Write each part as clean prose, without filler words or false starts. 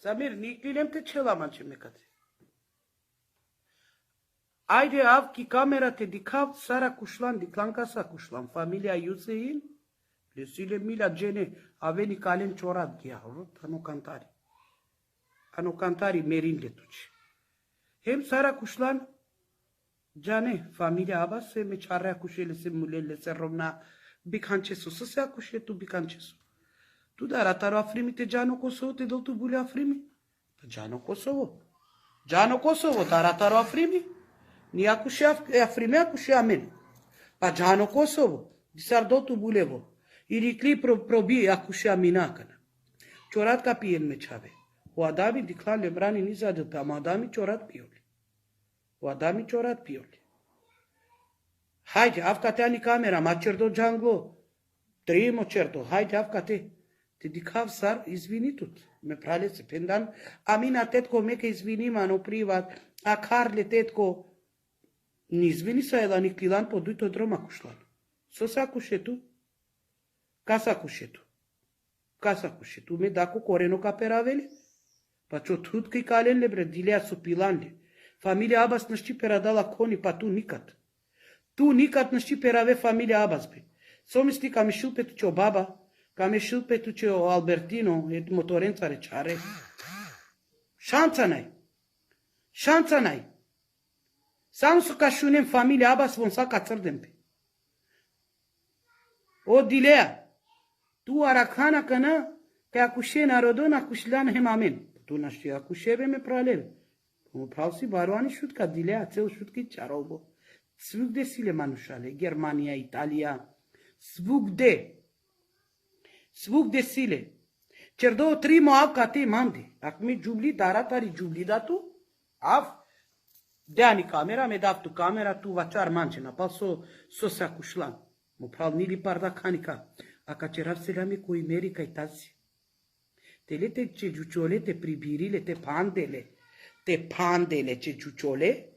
Samir, niklilem te çelaman çemekati. Ajde avki kamera te dikav sara kushlan diklankasa kushlan familia Yusein lesile mila jene aveni kalen chorat gya rut ano kantari merin letuci hem sara kushlan jane familia Abbas se me charra kushele se mulele se romna bikanche su se kushe tu bikanche su tu dara taro afrimi te jano Kosovo te dol tu bule afrimi jano Kosovo dara taro afrimi ni akushe afrimi akushe amen pa jano Kosovo disardo tu bulevo irikli probi akushe amina kana chorat ka piyen me chave वो आदमी दिखला लेमरानी नहीं ज्यादा था आदमी चोरात पियोले वो आदमी चोरात पियोले हाय आप कहते हैं कामेरा माचर दो जंगलो ट्रीमो चरतो हाय आप कहते ते दिखाव सर इज़विनी तुत मैं प्राले से पेंदान आमीन आतेत को मैं के इज़विनी मानो प्रिवात आखार लेतेत को निज़विनी सायला निकलिलान पोदुई तो ड्रामा कुशलान सोसा कुशेतु कासा कुशेतु मैं दाको कोरेनो का पेरावेले Pacho tut ki kalen lebre dilea supilande. Familia Abbas năști peradala coni pa tu nicat. Tu nicat năști perave familia Abbas be. Somisti cam ieșil pe tu ce o baba, cam ieșil pe tu ce o Albertino, e motorența recare. Șanța n-ai. Sansu ca șunem familia Abbas vom sa ca țărdempe. O dilea, tu aracana căna, că acușena rodona acușlean hem amen. Tu naști acușeve me praleve. Cum prausi baroani șut ca dilea, țel șut ki čarobo. Svug de sile manușale, Germania, Italia. Svug de sile. Cer două trimo av ca te mande. Acum jubli daratari jubli datu. Av. Deani camera, me dav tu camera, tu vaciar mancena. Pal so se acușlan. Mu pral nili parda canica. Aca cerar se leame cu imeri ca itazi. Te ce giuciole, te pribirile, te pandele ce giuciole,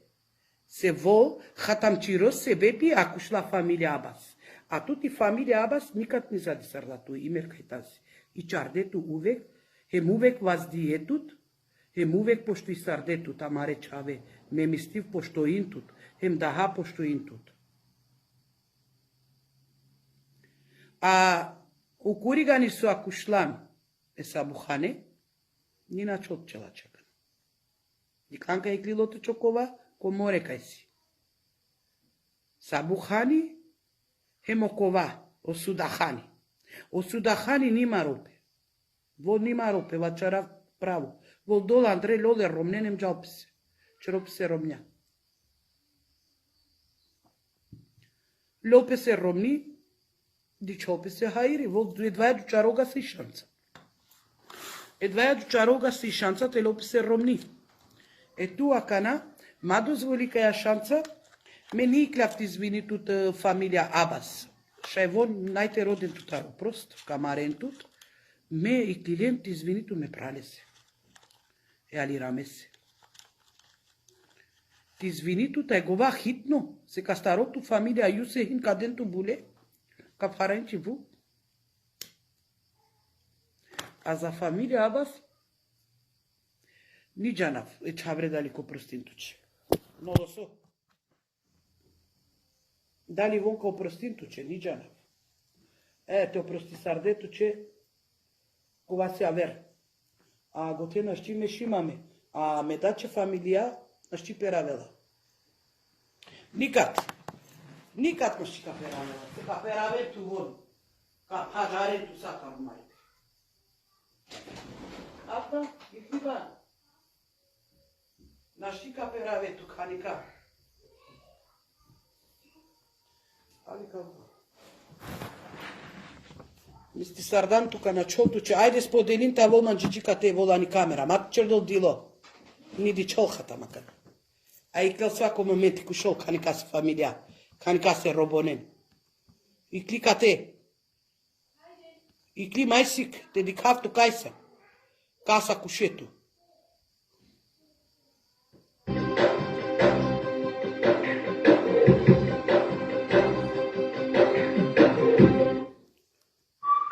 se vo hatamciros se bepi acuș la familia Abbas. A tutti familia Abbas nicat ni za disardatu imer kaitazi. I chardetu uvek, hem uvek vas dietut, hem uvek poștui sardetut amare chave, memistiv poștointut, hem daha poștointut. A ukurigani su acușlan esa buhane, nina čot čela čekan. Diklanka je klilotu čokova, ko more kajsi. Sabuhani, hemokova, osudahani. Osudahani nima rope. Vol nima rope, vačara pravo. Vol dol Andrei Lole romnenem džalpise. Čeropise romnja. Lopese romni, dičopise hairi. Vol dvaja čaroga si šanca. Edvaja čaroga si šanca te lopise romni. E tu acana, m-a dozvolit că e șanță, meni clapti zvini tut familia Abbas. Și ai von n-ai te rodin tutaro prost, camare în tut, me iclilem ti zvini tu me pralese. E ali ramese. Ti zvini tu te gova hitno, se ca staro tu familia Iuse hin caden tu bule, ca faranci vu. Aza familia Abbas, ni janav, e chavre dali ko prostintuci. No lo so. Dali von ko prostintuce, ni janav. Te o prosti sardetuce, ko va se aver. A gotena ști me și mame. A me da ce familia, ști peravela. Nicat nu ști ca peravela. Se ca peravel tu von. Ca pajare tu sa ca mai. Asta e fiban. Naști ca peravetu, canica. Alica. Misti sardan tu ca čoltu ce ajde spodelin ta volman džiđika te volani kamera. Mat čerdol dilo. Ni di čolhata makar. Aí que eu só como mete com show, canicas familiar, canicas robonen. E clica até. E clica mais sic, dedicado tu caisa. Casa cucheto.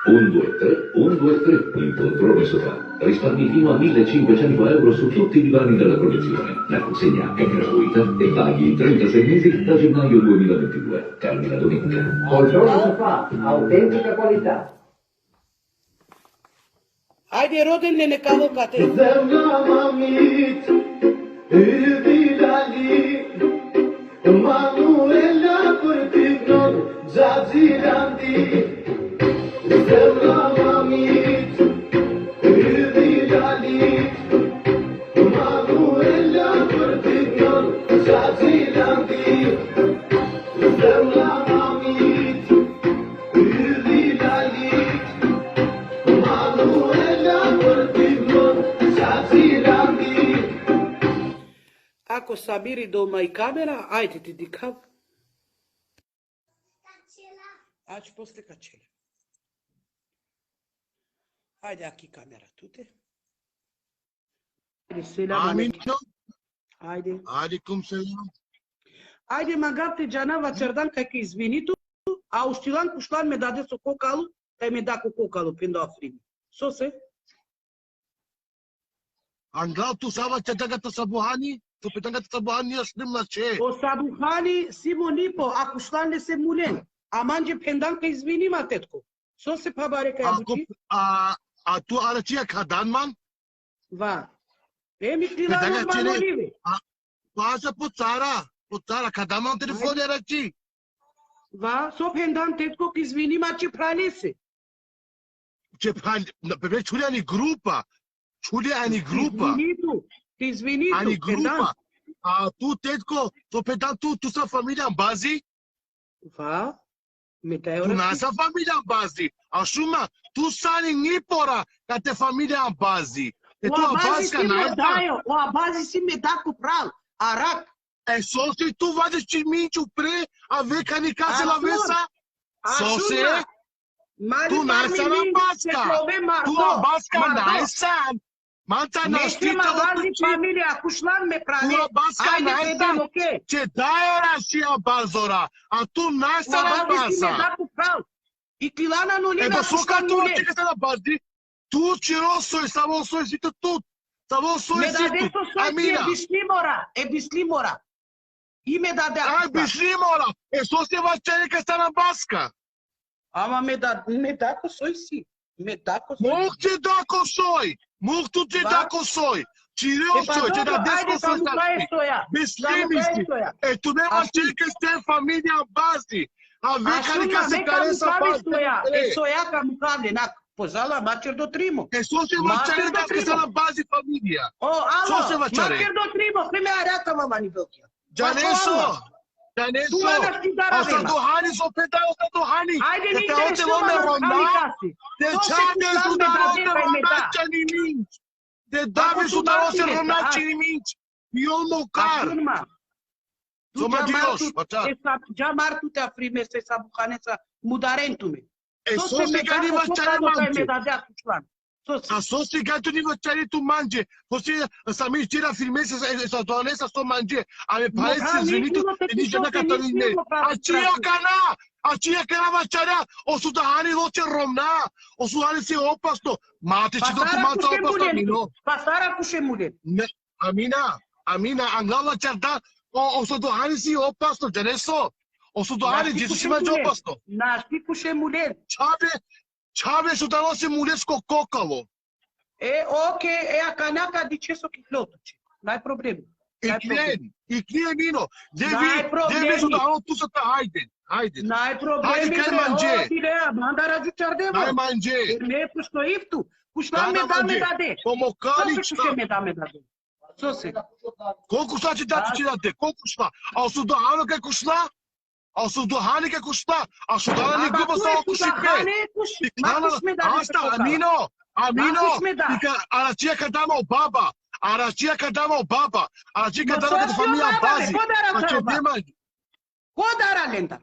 Un, due, tre, incontro Mesofa. Risparmi fino a 1.500 euro su tutti i divani della collezione. La consegna è gratuita e paghi in 36 mesi da gennaio 2022. Termina domenica. Poltrona sofà, autentica qualità. Haide rodel nene cavocate. Zemra mamit, Ibilali, Manuela Curtigno, Zazirandi. Zemra mamit, Ibilali, Manuela Curtigno, Zazirandi. Zemra mamit, Ibilali. Ako sabiri do mai camera, haide te dicav. Aci poste cacele. Haide aqui camera tute. Amino, Haide. alaikum salam. Haide magapte janava cerdan ca că izvinitu, a știlan cu șlan me dade so cocalu, ca me da cu cocalu pendo afrimi. Sose? Anglau tu sawa cadaga tasabuhani, tu petanga tasabuhani aslim na che. O sabuhani simonipo, a cu șlan le se mulen. Amanje pendan ca izvinim atetco. Sose pabare ca abuci? A tu arachia kadan man? Va. E mi Petanga trilano chene. manolive. Pasa putsara kadaman telefon arachi. Va, so pendan tetco că izvinim aci pranese. Che pan, bebe chule ani grupa. Chule ani grupa. Izvinitu, Ani pendan. grupa. Tu tetko, tu pedan tu sa familia în bazi? Va, me te Tu nasa familia în bazi. Ashuma, tu sani nipora ca te familia în bazi. E tu O a base bazi si ca me naita. daio, o base si me da cu pral, arac. É só se tu vai destiminte o pre a ver canicase la mesa. Só se tu nasa na basca. Tu a basca nasa. Manta na Este stita ma da base tu. familia cușlan me prane. Tu a basca Haide vedem, nasa. ok? Ce da era și a bazora. A tu O nasa na base si me basa. da cu pral. Itilana nu E lime da só cușlan tu mule. te que na base. Tu tirou soi, savou soi zito tudo. Savou soi Me da de zito. so so Amina. e bislimora. I me da de Ai acum. bislimola. E só se vai ter que estar na basca. Ama me da cu soi si. Me da cu soi. Morte da consoi! Morto te da consoi! Tirou o sonho, te dá 10 consoi da Beslimisti! E tu nem vai ter que ter família base! A ver que ele se carece a base! E soia ca mucable, na pozala macer do trimo. E só se vai ter que estar na base família! Oh, Só se alo, vai ter. macer do trimo, prime arată mă manivelchia. Janeso! Janeso! Tu ana știdara O să duhani, s-o peta, o să duhani! Haide, Că mi te auzi lume Ronda! De ce te zudaro de Ronda Ceniminci? De Davi zudaro de Ronda Ceniminci! Eu măcar! Tu Somadios, faccia! já martu te afrime se sabucanesa mudarentume. E sos se gani vacciare mangi! A sos se gani tu ni vacciare tu mangi! Così sa mi gira filmese e sa donesa sto mangi! A me parece svenito e dice na Cataline! Acia cana! Acia cana vacciare! O su dahani voce romna! O su dahani se opasto! Mate ci do tu mata opasto amino! Pasara cu șemule. Amina, anglava certa! O su dahani se opasto, geneso! O su dahani Jesus si mangi opasto! Naști cu șemule. Chave su dahani se mulesco cocalo! E ok, e a caneaca de ce s-o chiclotuce. N-ai probleme. Iclien mino! Devi su dahani tu să te haide! N-ai probleme, Haide că ai mange! Mandara giuciarde, N-ai mange! Ne puștoiftu. Pușlan me da de. Como calici! Sose cu me da de. Sose. Koliko šta će dati će dati? Koliko šta? A su dohano kaj kušla? A su dohani kaj kušla? A su dohani grupa sa oko šipe? Asta, Amino! Ika aračija kad dama o baba! Aracia că dava o baba. Aracia că Mă, dava că de soț, eu familia baba, bazi. de codara Că ce ta, de baba. mai. Kodara lenta.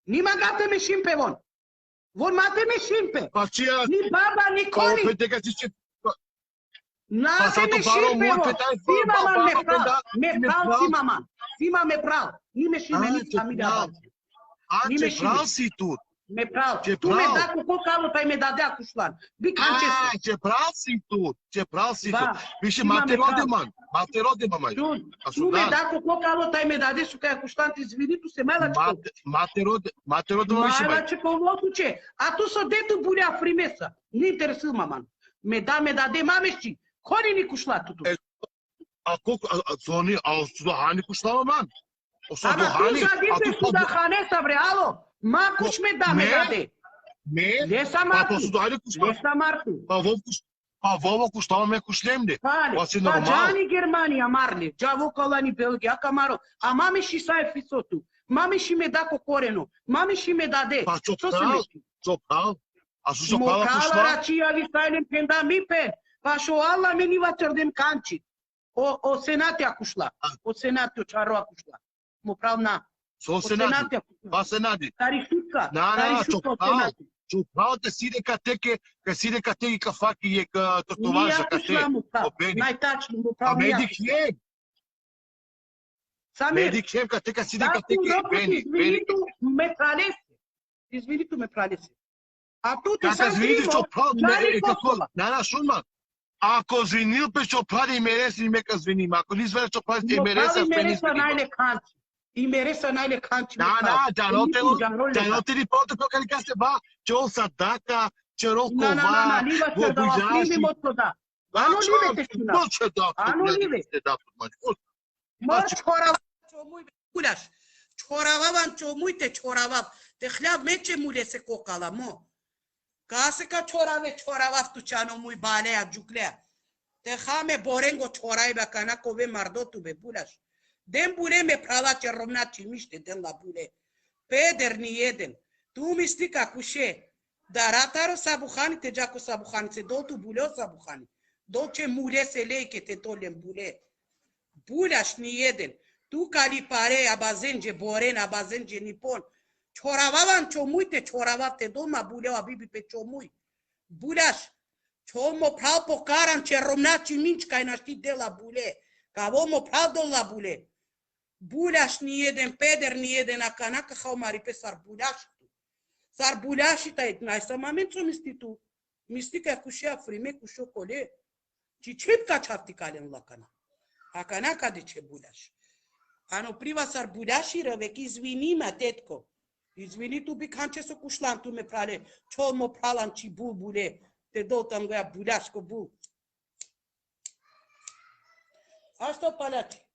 Nima gate me shimpe von. Von mate me shimpe. Pacia, Ni baba ni ca o koni. fete că zice, Nate Passato me paro shimpe mult von. pe tai, Si baba, mama me baba, prau. da, Me me prau prau. si mama. Si mama me prau. Ni me shime Ah, ni ce familia prau. baba. Ance Nimeni prasi tu. Me prau. Ce Tu me prau. da cu cocalul tai me da dea cu șlan. Bic ancesu. Ah, ce prasi tu. Ce prasi tu. Ba, Viși si mama mate me rode prau. man. Mate rode mamai. Tu me Asudan. da cu cocalul tai me da de su ca cu șlan ti zvini tu se mai la ce. Mate rode mamai și Mai la mai. ce pe tu ce? A tu să de tu bulea frimesa. Nu interesă mama. Me da de mame și. Koni ni cu șlan tu. Acum, Zoni, au sudohani cu șlama man. O Ama tu sudohani. să dite su da hanesa vre alo. Ma cuș me da de. Me? Lesa Pa martu. sudohani cu șlama. Lesa martu. Pa vova cu șlama me cu șlemde. Vale, Poate pa normal. Gianni Germania marle, Giavo Colani Belgia Camaro, a mame și sai fisotu, mame și me da cocoreno, mame și me da de. Pa Ce să ciopral. mești? Ciopral. Asu ciopral cu Mocala șlama. racia li sailen penda mi pe, pa și o alla meni va cerdem canci. O senate acușla, o senate o cearo acușla. Mo prav na. So O senadi. senate acușla. Pa senadi. Tarișuca, Na, tarișuca o ciopral. senate. Ciopral te sire ca teke că fac e că Nia tatuaja ca te. acușla mo prav, n-ai taci, mo A prav nia medic acușla. e. Samir, Medic e ca te ca sire da ca tu teke. rogu Beni, beni. Izvinitu me pralese. A tu te Dacă sam ați venit de krivo, ciopral, Gianni e că Kosova. Nana, šunma. Ako zvinil pe ciopral, i meresi ime că zvinim. Ako nici vele ciopral, i meresi Mopravi a speni meresa zvinim. naile canci. I meresa naile canci. Da, da, dar nu te ripote pe care se va, ce o să daca, ce rog Na, na, na, na, cova, liva vă se da, bujași. aflimi moto da. Anu live te șuna. Nu ce da, Anu live. Mă, ciorava, ciomui, culaș. Ciorava, ciomui te ciorava. Te hleab mece mule se cocala, mă. Ca se ca ciorava tu ceano mui balea, giuclea. Te hame borengo ciorai be cana cove mardotu be bulaș. Den bule me prala ce romna ci miște den la bule. Peder ni eden. Tu mistica cușe. Dar ataro sabuhani te jaco sabuhani se do tu buleo sabuhani. Do ce mule se lei che te tolem bule. Bulaș ni eden. Tu calipare abazenge boren abazenge nipon. Cioravavan ciomui te ciorava te doma buleo abibi pe ciomui. Bulaș. Ciommo prau pocaran ce romna ci minci ca naști de la bule. Ca vomo prau de la bule. Bulaș ni eden peder ni eden acana că hau mari pe sar bulaș. Sar bulaș ta etnai să mă mențo mistitu. Mistica cu șea frime cu șocole. Ci ce ca chapticale în lacana. Acana ca de ce bulaș. Ano priva sar bulași răvechi zvinima tetko. Izvini tu bi cance să cușlan tu me prale. Ciol mo pralan ci bule. Te dou tangoia bulașco bu. Asta palate.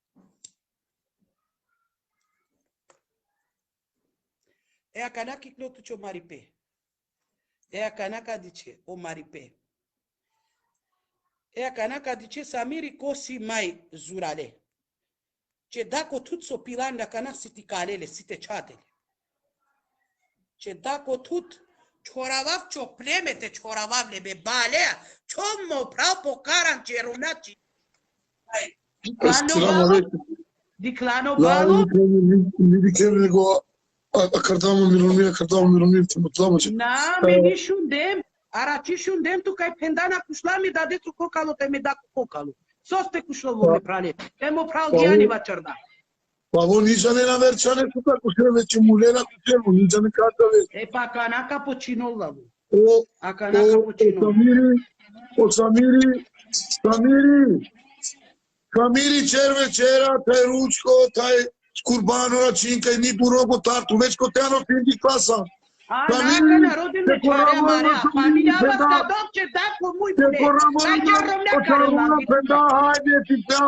E a cana que tu ce o maripe. E a cana ca dice o maripe. E a cana ca dice Samiri cosi mai zurale. Ce dacă tot so pilan la cana siticalele, site ceadele. Ce dacă tot cioravav ce o plemete cioravavle be balea, ce mo prau pocaran ce runaci. Diclano balo. Na, meni shundem, araci shundem tu kai pendana kuslami da de tu kokalo te me da kokalo. Soste kushlovo me prale. Te mo prau diani va cerda. Pavo nici ne la versione tutta cucina vece mulera cucina nici ne catave. E pa cana cappuccino la. O A cana cappuccino. Samiri cerve cera tai ručko tai skurbano na činka i ni burogo tartu već ko te ano pindi klasa. A na rodin de chare mare familia va dop ce da cu muy bune. Ai ce romnea care la. Penda haide tipea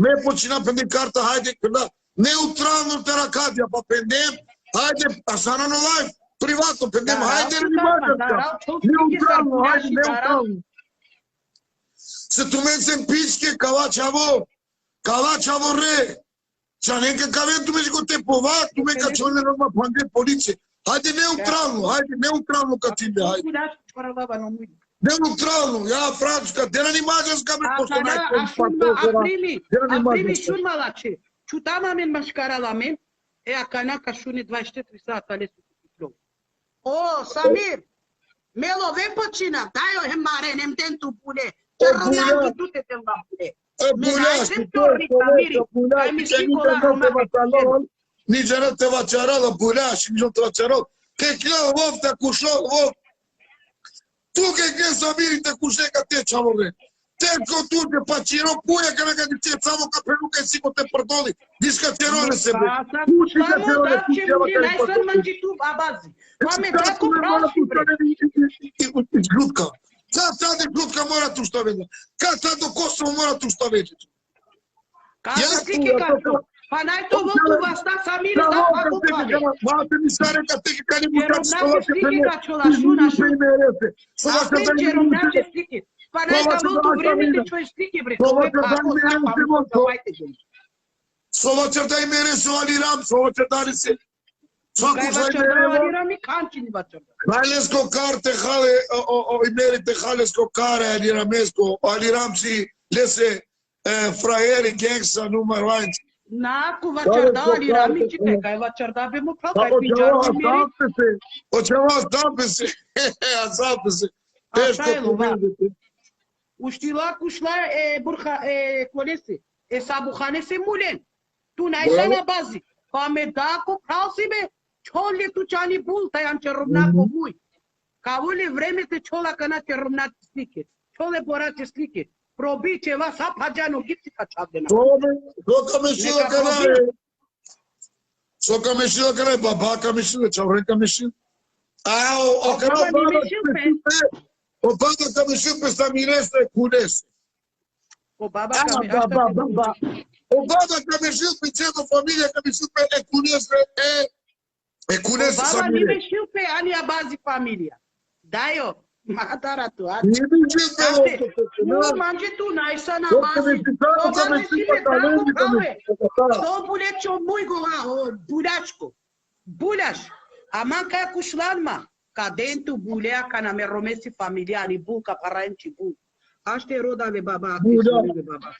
me počina pendi karta haide penda neutralno teracadia pa pendem haide asana no live privato pendem haide rimane. Neutralno haide neutralno. Se tu mensem pičke Cavacciavo re, cioè neanche tu mi dico tempo va, tu mi caccione non ma quando è polizia. Haide neutralno, cattive, haide. Neutralno, ja Francuska, dela ni Mađarska me pošto Akana najbolji ashunma dela ni aprimi Mađarska. shun malache. Chutama men mashkaralamen. E akana kashuni 24 sata lesu flow. Oh, Samir. Melo vem počina. Dajo hem mare nem tentu pule. Čarobnjaki tu te tem pule. Bulhaș, nici nu te va ceara la Bulhaș, nici nu te va ceara. Că clar, vov, te cușor, vov. Tu că Samiri te cușe ca te ceamore. Te că tu te paciro, puia că nega de ce samo ca pe nu că sigur te perdoni. Dici că te role se be. Samo da će mi najsan manji tu abazi. Mame tako pravi. Glutka. Sad de glutka mora tu što vede. Kad sad do Kosovo mora tu što vede. Kako slike kako? Pa naj to vodu vas ta Samiri da kako pade. Mate mi stare kad te kad ni Jer mutat obnače slike kako la šuna šu. A priče obnače slike. Pa naj da vodu vreme te čoj slike bre. To je kako sad pa mu davajte ženi. Sovačarda i mere su aliram, sovačardari se. Svaku Kaj svoj vačarda mere. aliram i kančini vačarda. Halesko karte hale i merite halesko kare aliramesco aliram si lese fraieri gangsta numar 1. Naku vačarda aliram i čite. Kaj vačarda be mu prav. Kaj O piđaro ceva meri. zapise. O ceva zapise. Zapise. Teško Așa e, Luva. povedete. Uștila cușla e burha e colese. E sabuhane se mulen. Tu n-ai sana bazi. Pame da cu prausibe. Čole tu čani bulta jam će rumna po muj. Ka uli vreme te čola kana će rumna slike. Čole bora će slike. Probi će vas a pađano gipsi ka čavdena. Soka me šila kanare. Soka me šila kanare. Babaka me šila. Čavrenka me šila. O kana baba ni me baba šilpe. o baba ka me šilpe sa mirese kunese. O baba Ah, ka me baba. O baba ka me šilpe cijela familija ka me šilpe kunese O kunese sa baba ni me mirese. šilpe ani a bazi familija. Dajo. Matara tu. Nije mi šilpe Nu manje tu n-ai sana Soka me bazi. šilpe O ka me baba šilpe šile ka tako me prave. šilpe. To bulećo muy gola, o buljačko. Buljaš. Aman ka kušlanma. Ka dentu bulea ka na me romesi familiani bul ka paranci bul. Aște rodave baba. Bulja. Baba.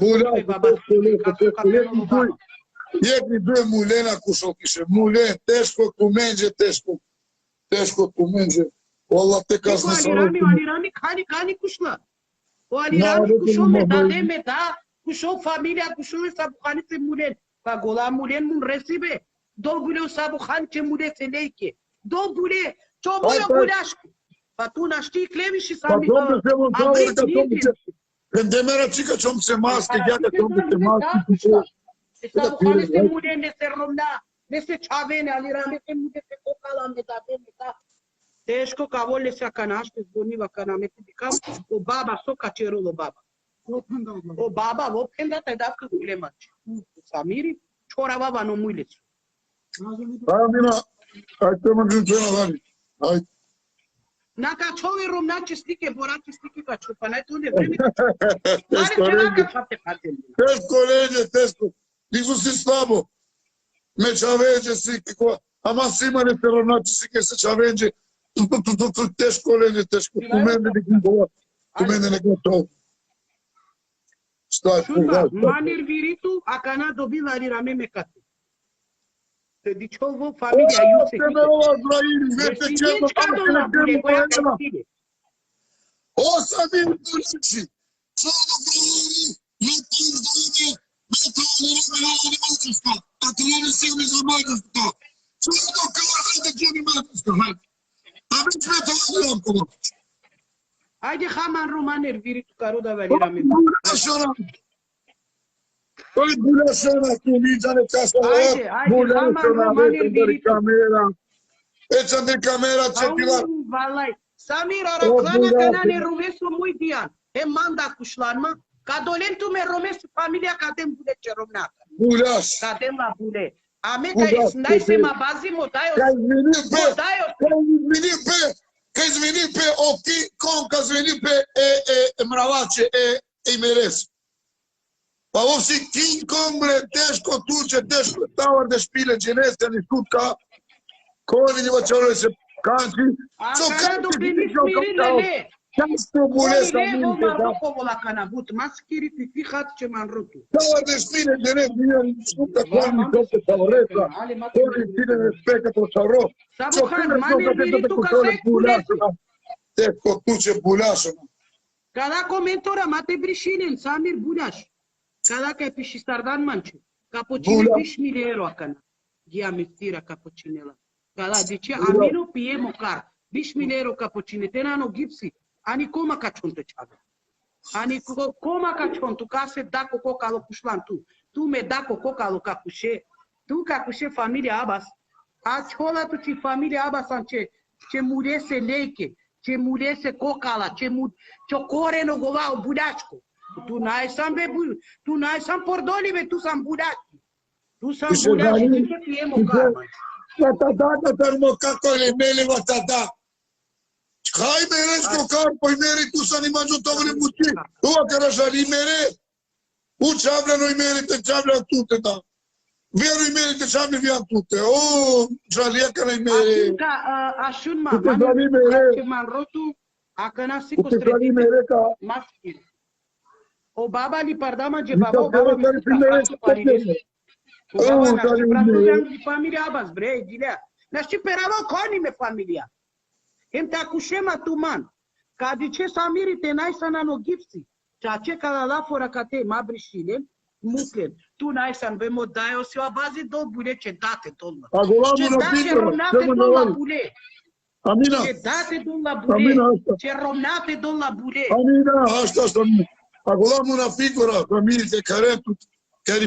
Bulja, Baba. Jedni dve mulena kušokiše. Mulen, teško kumenđe, teško kumenđe. Wallah te Ko kasne sa alirami kani kušla. O alirami kušo me da kušo familia kušo sa buhanice mulen. Pa gola mulen mun resibe. Do bule sabu hanče mule se leke. Do bule, čo bule buljaško. Pa tu na šti kleviši Pa sami. tome se mu zavori da tome se... Pendemera čika čom se maske, jaka tome se maske. Sabu hanese mulen ne se romna. Ne se čavene, alirami se mulen se kokala me da me. Teško ka vole se kanaške zboniva kana me tidikam. O baba soka čerolo baba. O baba vopenda te da ka kulemači. Samiri, čora baba no mujleću. Amina, ajte mă gândesc la vani. Hai. Naka čove romnače slike, borače slike ka čupa, ne tu ne vreme. Dali ceva ka čate pateli. Teško leđe, teško. Nisu si slabo. Me čaveđe slike koja... Ama svima ne te ravnači slike se čaveđe. Teško leđe, teško. Tu mene nekim gola. Tu mene nekim to. Šta je Šunba, to? manir viritu, a kana dobila rirame mekate. Te dičovo familija Jusek. Tebe ova Zrairi, vete čedo, O Samir Tulici, čedo Zrairi, vete Zrairi, vete Zrairi, Mađarska, a treneri sigurni za Mađarska. Čedo kaže da će mi Mađarska, hajde. A mi sve to gledam kovo. Ajde haman romaner viritu karu da valirame. Buljašana. To je Buljašana, tu viđane casa. Ajde, Buljašana, Romanir vete viritu. kamera. Eća de kamera, četila. Valai. Samira raklana kana ne romesu muy dian. E manda kușlanma. Ca dolem tu me romesu familia ca dem bude ce romnaka. Buljaš. Ca dem la bude. Ame ca isnai se ma bazi mo dajo. Că izmeni pe, Mo dajo. că izmeni pe ochi, că izmeni pe mravače, Imeres. Pa ovo si King Kong, bre, teško tuče, teško tower de špile, dženeste, ni štutka. Ko oni njima će ono se vacanti. Acana do Benis Mirilele. Castro Bulesa Levo minte, da. Marocco la canavut. Maschiri fi hat ce man rotu. Stava de spine de ne, mie îmi scută coanii toate taureta. Coanii tine respectă pe țaro. Sabuhan, mane viri tu ca să-i Te cotuce buleașă. Cada comentora mate brișinin, Samir Buleaș. Cada că e piși sardan manci. Capocine piși miliero acana. Gia mistira capocinela. Cada de ce amino pie mocar. Piși miliero capocine. Tenano gipsi. Ani coma cachontă ceaga. Ani coma cachontă ca să da cu cocalo cușlan tu. Tu me da cu cocalo capușe. Tu capușe familia Abbas. Acola tu ci familia Abbas ce murese leiche. Ce murese cocala, ce core no golau budačko. Tu nai sam pordolive, tu sam budački. Tu sam budački, ti se pijemo karma. Vatata, termo kako le mele vatata. Hai mere skocar, poi mere tu sa ni mangiu tavole muti. Tu akara jali mere. U chavla noi mere te chavla tutte da. Vero i mere te chavla via tutte. Oh, jali akara i mere. Așun man rotu, akana si Te jali mere ka. maskil. O baba li pardama je baba, o baba mi se paride. O baba na și pratuleam di familia Abbas, bre, dilea. Na și perava coni me familia. Hem te acușema tu man. Ca de ce Samiri te n-ai să nano gipsi. Ceea ce ca la fora ca te ma brișile, muslim. Tu n-ai să avem o daie, o să o abazi două bule ce date tolmă. Ce date romnate dol la bule. Amina. Ce date dol la bule. Ce romnate dol la bule. Amina, asta mi. Agolam una figura, famiglie de care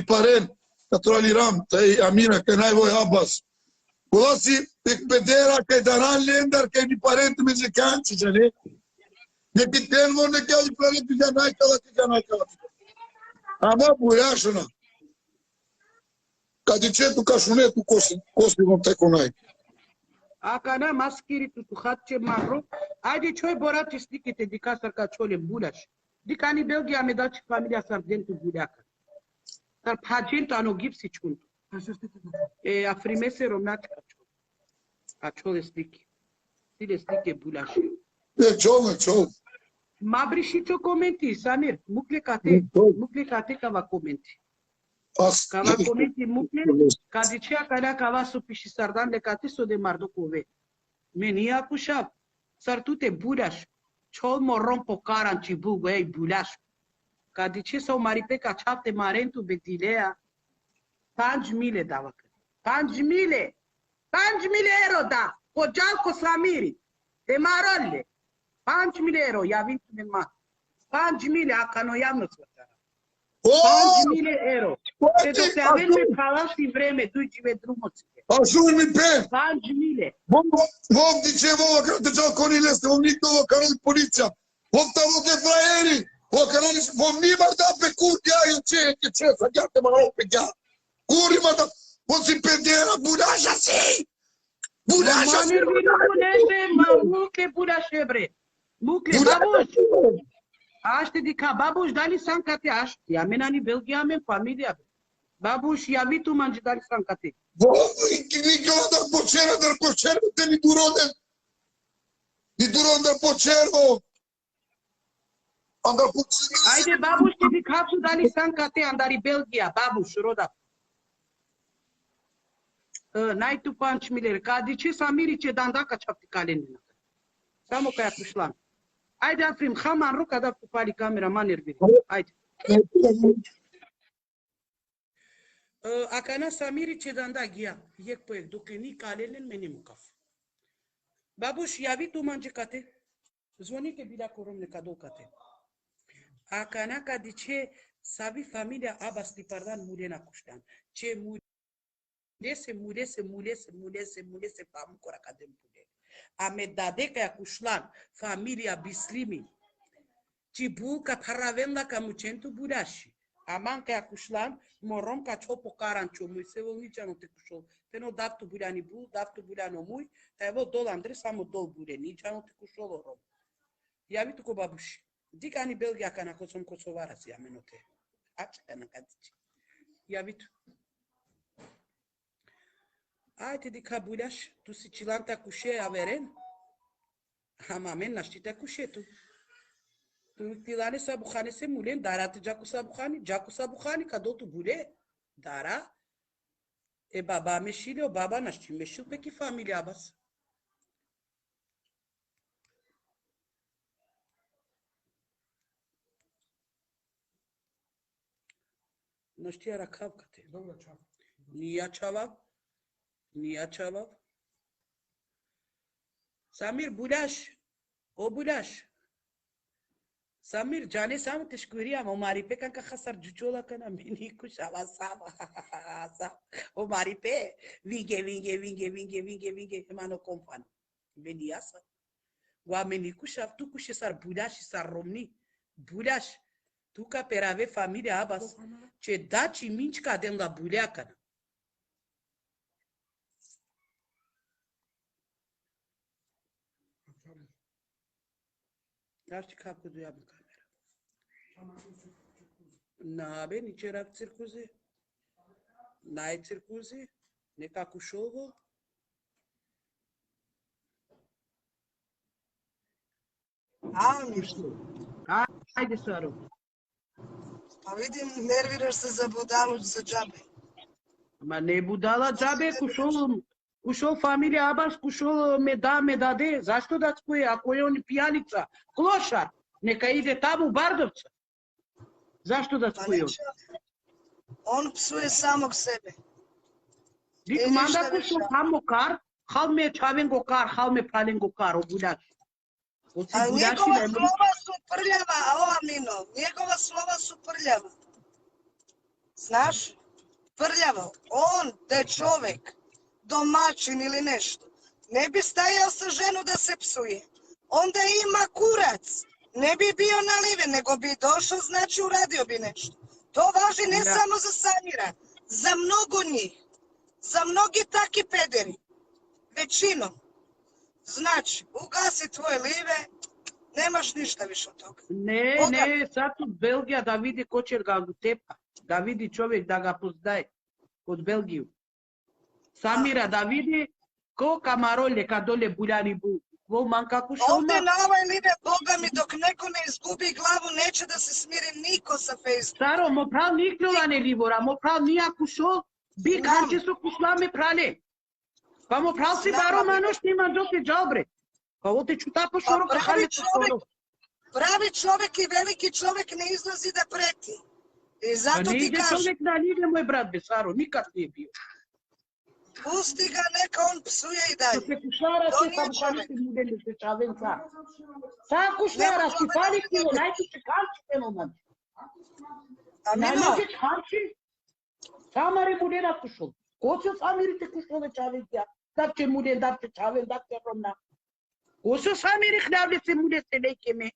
paren, naturaliram, tai Amina, că n-ai voi Abbas. Golosi, pedera, că daran lendar, că ni parent mexicanci, jale. Ne piten vor ne chiar planet de janai cala. Ama bureașuna. Ca de ce tu ca șunetul costi vom te conai. Akana maskiri tu hatche marro. Aide choi borat stikete di kasar ka chole bulash. Di kani Belgia me dat familia sardentu buleaca. Dar pagento ano gipsi chuntu. A frimese romnat ka chole. A chole stiki. Stile stike bulash. E ciol. Mabri și ce comenti, Samir. Mucle cate ca va comenti. Ca va comenti mucle, ca de ce acalea ca va supi și sardan de cate so de mardocove. Menia cu șap. Sartute buleaș. Chol moron pocara în cibu, băi, buleaș. Ca de ce s-au maripe ca ceapte marentu bedilea. 5.000 dava. 5.000 euro da. Pojal cu Samiri. De marolle. 5.000 euro, ia vintu de ma. 5.000, acá no iam nos votara. 5.000 euro. Pentru că avem pe calas în vreme, duci ve drumul. Ajung-mi pe! 5.000. Vom dice vouă că te ceau conile este, vom nici două canali poliția. Vom tău de fraieri. Vom nimar da pe curtea aia, ce, să ghearte mă rog pe gea. Curi mă da, vom si pedera, bunașa si! Bunașa si! Mucle, bunașe, bre. Mucle, babuș. Aște de ca babuș, dali sancate, aște. Ia menani Belgia, men familia. Babuș, ia vitu mangi dali sancate. Nicola dar pocervo, te li duron del pocervo. Andar pocervo. Haide, babuș, te di capsu dali sancate, andari Belgia, babuș, roda. N-ai tu 5.000, ca de ce Samiri ce danda ca ceapti calenina. Samo ca ia pușlan. Haide, afrim, haman ruca da cu pali cameraman nerviri. Haide. Akana Samiri ce danda gia. Yek poek, duke ni kalenen menimu kaf. Babuș, ia tu manje cate. Zvoni ke bila coromne cadou cate. Akana ca de ce sabi familia Abbas li pardan mulena cuștean. Ce mulese pamu cora cadem pude. Amedade ca cușlan familia Bislimi. Cibu ca paravenda ca mucentu budashi. Aman ca cușlan morom ca chopo carancho mu se vo nici nu te cușol. Peno daftu budani bu, daftu budano mui, te vo dol Andre samo dol bude, nici nu te cușol rom. Ia vitu cu babuși. Dica ani Belgia ca na cosom kosovara si amenote. Acha na cadici. Ia vitu. Ajde di kabuljaš, tu si čilanta kuše averen. Ama men naštita kuše tu. Tu tilane sabukhane se mulen darat jaku sabukhani kado tu bule. Dara. E baba meșile, o baba naști meșil pe ki familia bas. Nu știa racav cate. Nia çava. Samir bulaş. O bulaş. Samir jane sam teşkuriya o mari pe kanka khasar juchola kana meni kuş avasam. O mari pe vinge mano kompano. Meni asa. Wa meni kuş tu kuş sar bulaş sar romni. Bulaş. Tu ca perave familia abas. Ce daci minci cadem la buleacana. Arci capul de în camera. N-abe nici era circuze. N-ai circuze? Neca cu șovo? Ajde, Saro. Pa vidim, nerviraš se za budalu za džabe. Ma ne budala džabe, kušol familija Abbas, kušol me dade. Zašto da spuje? Ako je on pijanica, klošar, neka ide tamo u Bardovca. Zašto da Pa spuje? neće, on psuje samog sebe. Dik manda kušol tamo kar, hal me čavengo kar, hal me pralengo kar, o buljaš. A njegova slova su prljava, ova Mino, njegova slova su prljava. Znaš? Prljavo. On, da je čovek, domaćin ili nešto, ne bi stajao sa ženu da se psuje. Onda ima kurac. Ne bi bio na live, nego bi došao, znači uradio bi nešto. To važi ne samo za Samira, za mnogo njih. Za mnogi taki pederi. Većinom. Znači, ugasi tvoje live, nemaš ništa više od toga. Ne, sad tu Belgija da vidi ko će ga tepa. Da vidi čovjek da ga poznaje od Belgiju. Samira da vidi ko kamarolje kad dole buljani bu. Ko manka kušoma. Ovdje na ovaj live, Boga mi, dok neko ne izgubi glavu, neće da se smiri niko sa Facebooka. Staro, mo prav niklola ne livora, mo prav nija kušol, bi kanče su kušlame prale. Pa mo prav si baro manoš nima doke džabre. Pa ote ću tako šoro kahale kušoro. Pravi čovjek i veliki čovjek ne izlazi da preti. I Pa zato ne ti ide kažem, čovjek na live, moj brat Besaro, nikad nije bio. pusti ga, neka on psuje i Što dalje. se kušara To se nije sam čovjek. kanite mude se čavenca. Sa kušara si pali kilo, najčešće kanči fenomen. A Mino, Najmanje kanči, samare mude na kušol. Ko se samirite kušole čavenca? Da će mude, da će čaven, da će romna. Ko se samiri hljavlje se mude se nekeme?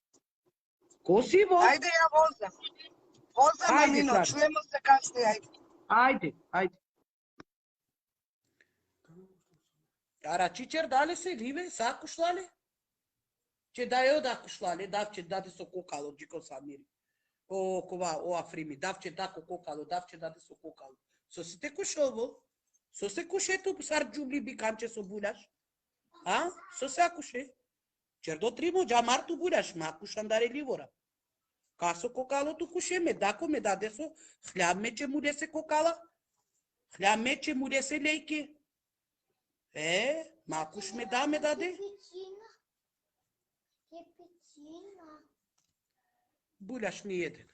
Ko si vo? ajde ja vozam. Vozam, Ajde, Mino, sad. čujemo se kasnije, ajde. Ajde. Ara čičer dale se live, sa kušlale? Če da jo da kušlale, da će dade so kokalo, džiko samiri. O afrimi, da će da kokalo, da će dade so kokalo. So si te kušovo? So se kuše tu sar džubli bi kanče so bulaš? A? So se akuše? Cer do trimo, džamar tu bulaš, ma kušandare livora. Kaso kokalo tu kuše, me dako me dade so, hljab me će mude se kokala? Hljab me će mude se lejke? Makuš me dade? Bulaš mi jeden.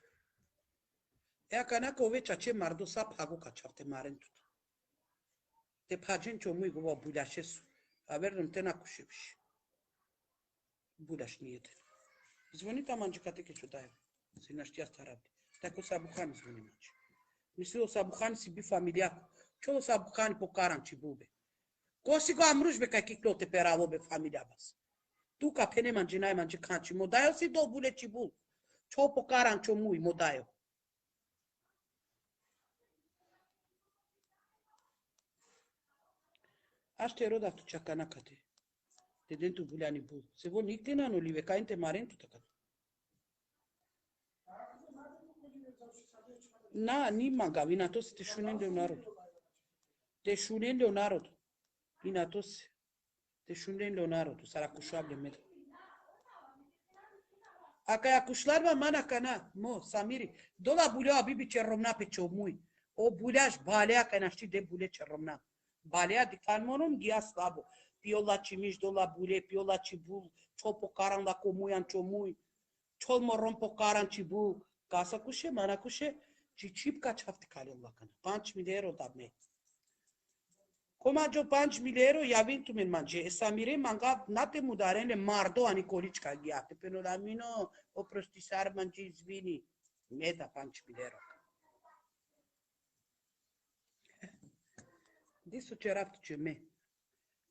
Ea neka oveća će mardo sa pagu kačav te maren tuto. Te pađen čo mu govo bulaše su. A vernem te nakuše više. Bulaš mi jeden. Zvoni ta manđe kad teke ću dajem. Si naštija starabdi. Tako sabuhani zvoni manđe. Mislilo sabuhani si bi familijako. Čolo sabuhani po karanči bube. Ko si go amružbe kaj kiklo te peravo be familija bas. Tu ka pene manđe najmanđe kanči. Modajo si do buleći bul. Čo po karančo muj modajo. Ašte roda tu čaka nakate. Te dentu buljani bul. Se vo nikte na nolive kaj te marentu takad. Na, nima ga, vi na to ste šunende u narodu. Te šunende u narodu. Inatos, te shunden lonaro, tu sara kushable med. Akaya kushlarba mana kana, mo, Samiri. Dola bulea abibi cerromna pe ciomui. O buleaș balea, că n-știi de bule cerromna. Balea de calmonom dia slabo. Piola cimiș dola bule, piola cibul, chopo karan la comuian ciomui. Chol morom po karan cibul. Casa kușe, mana kușe. Cicip ca ceafte care la kana. 5.000 euro da me. Coma jo 5.000 euro ia vin tu men manje. Samire manga nate mudarene mardo ani colici ghiate. Peno la mino o prostisar mangi zvini. Meta 5.000 euro. Disso c'era ce me.